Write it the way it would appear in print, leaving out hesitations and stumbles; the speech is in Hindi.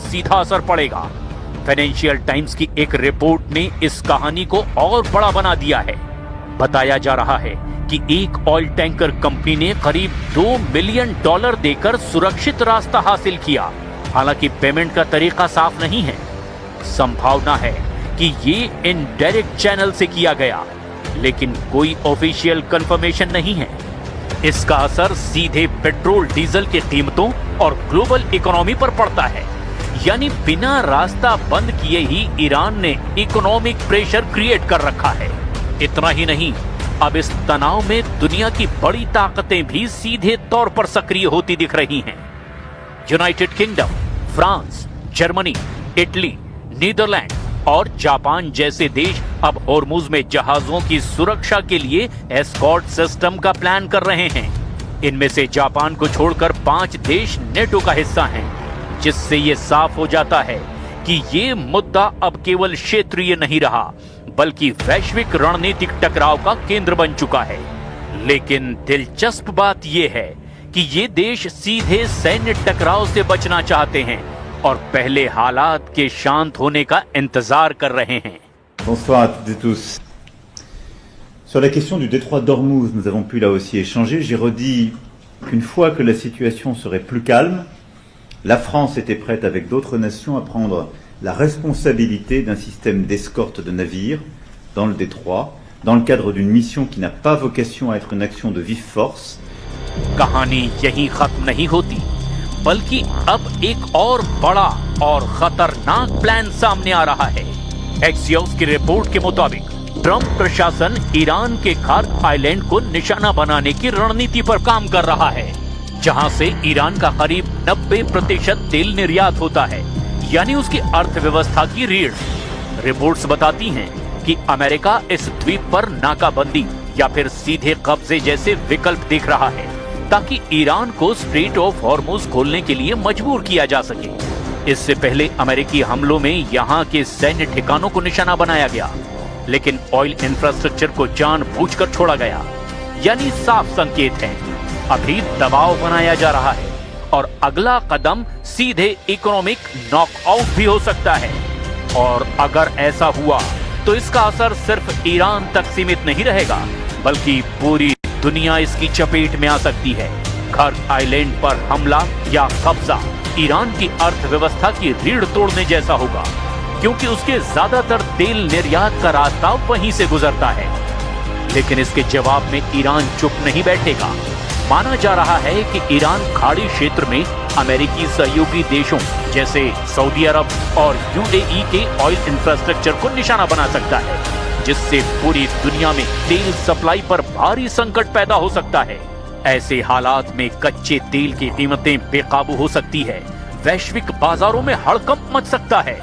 सीधा असर पड़ेगा। फाइनेंशियल टाइम्स की एक रिपोर्ट ने इस कहानी को और बड़ा बना दिया है। बताया जा रहा है कि एक ऑयल टैंकर कंपनी ने करीब $2 मिलियन देकर सुरक्षित रास्ता हासिल किया। हालांकि पेमेंट का तरीका साफ नहीं है। संभावना है कि ये इनडायरेक्ट चैनल से किया गया, लेकिन कोई ऑफिशियल कंफर्मेशन नहीं है। इसका असर सीधे पेट्रोल डीजल की कीमतों और ग्लोबल इकोनॉमी पर पड़ता है। यानी बिना रास्ता बंद किए ही ईरान ने इकोनॉमिक प्रेशर क्रिएट कर रखा है। इतना ही नहीं, अब इस तनाव में दुनिया की बड़ी ताकतें भी सीधे तौर पर सक्रिय होती दिख रही हैं। United Kingdom, France, Germany, Italy, Netherlands और जापान जैसे देश अब होर्मुज में जहाजों की सुरक्षा के लिए एस्कॉर्ट सिस्टम का प्लान कर रहे हैं। इनमें से जापान को छोड़कर 5 देश नेटो का हिस्सा हैं, जिससे ये साफ हो जाता है कि ये मुद्दा अब केवल क्षेत्रीय नहीं रहा, बल्कि वैश्विक रणनीतिक टकराव का केंद्र बन चुका है। लेकिन दिलचस्प बात यह है कि ये देश सीधे सैन्य टकराव से बचना चाहते हैं और पहले हालात के शांत होने का इंतजार कर रहे हैं। Bonsoir à toutes et tous. Sur la question du détroit d'Ormuz, nous avons pu là aussi échanger. J'ai redit qu'une fois que la situation serait plus calme, la France était prête avec d'autres nations à prendre la responsabilité d'un système d'escorte de navires dans le détroit, dans le cadre d'une mission qui n'a pas vocation à être une action de vive force. कहानी यही खत्म नहीं होती, बल्कि अब एक और बड़ा और खतरनाक प्लान सामने आ रहा है। एक्सियोस की रिपोर्ट के मुताबिक ट्रंप प्रशासन ईरान के खार्क आइलैंड को निशाना बनाने की रणनीति पर काम कर रहा है, जहां से ईरान का करीब 90% तेल निर्यात होता है, यानी उसकी अर्थव्यवस्था की रीढ़। रिपोर्ट्स बताती हैं कि अमेरिका इस द्वीप पर नाकाबंदी या फिर सीधे कब्जे जैसे विकल्प देख रहा है, ताकि ईरान को स्ट्रेट ऑफ हॉर्मुज खोलने के लिए मजबूर किया जा सके। इससे पहले अमेरिकी हमलों में यहां के सैन्य ठिकानों को निशाना बनाया गया, लेकिन ऑयल इंफ्रास्ट्रक्चर को जानबूझकर छोड़ा गया। यानी साफ संकेत है, अभी दबाव बनाया जा रहा है और अगला कदम सीधे इकोनॉमिक नॉकआउट भी हो सकता है। और अगर ऐसा हुआ तो इसका असर सिर्फ ईरान तक सीमित नहीं रहेगा, बल्कि पूरी दुनिया इसकी चपेट में आ सकती है। खार्क आइलैंड पर हमला या कब्जा ईरान की अर्थव्यवस्था की रीढ़ तोड़ने जैसा होगा, क्योंकि उसके ज्यादातर तेल निर्यात का रास्ता वहीं से गुजरता है। लेकिन इसके जवाब में ईरान चुप नहीं बैठेगा। माना जा रहा है कि ईरान खाड़ी क्षेत्र में अमेरिकी सहयोगी देशों जैसे सऊदी अरब और यूएई के ऑयल इंफ्रास्ट्रक्चर को निशाना बना सकता है, जिससे पूरी दुनिया में तेल सप्लाई पर भारी संकट पैदा हो सकता है। ऐसे हालात में कच्चे तेल की कीमतें बेकाबू हो सकती है, वैश्विक बाजारों में हड़कंप मच सकता है